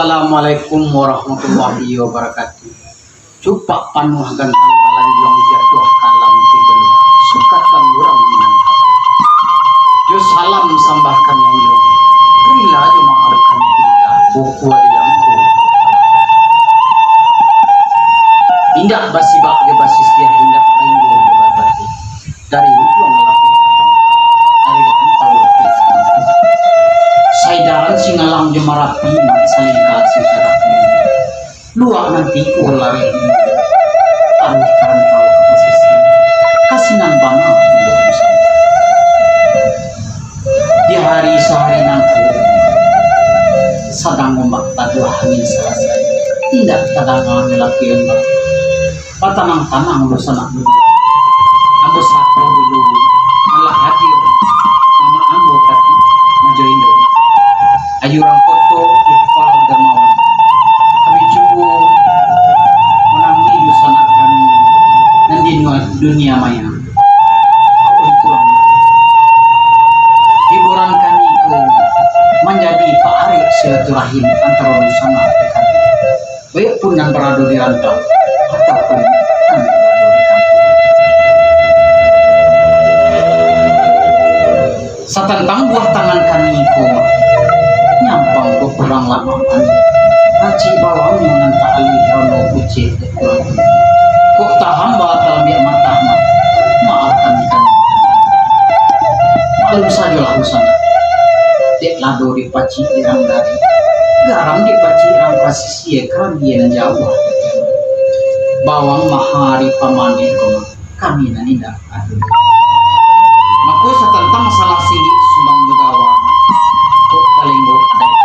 Assalamualaikum warahmatullahi wabarakatuh. Cupak panuh gantang malanjong jatuh kalam tibeluh sukatan urang minangkap. Yo salam sambah kami yo. Rila yo maafkan kita buku diamku. Indah basi bak ge basis dia hindak baingo ge babati. Dari ujung lapik dari empau saidaran singalang jemarapi mak salingkat sisarapi luak nanti ku lari aneh karantau ke posisi kasinan bama di hari sehari nangku sadang ombak tadu angin selesai tidak tadangan lelaki ombak patanang-tanang lu sanak dulu ambo satu dulu malah hadir nama ambo kati majo indo ayurang foto ikhwal gamawan kami cubu menanggi lusanak kami nanti dunia maya itulah hiburan kami ku menjadi paarik silaturahim antara lusanak kami baik pun yang berada di rantau ataupun yang berada di kampung satentang buah tangan kami ku nyampang kurang lama haji bawang menantang alih rono kucing kok tak hamba dalam biak mata maafkan kami maklum sajalah usana dek lado di paci irang dari garam di paci irang pasisi kami yang jauh bawang mahari pamane kami nanindak aduh maka satentang salah sini subang begawan kok kalenggo ada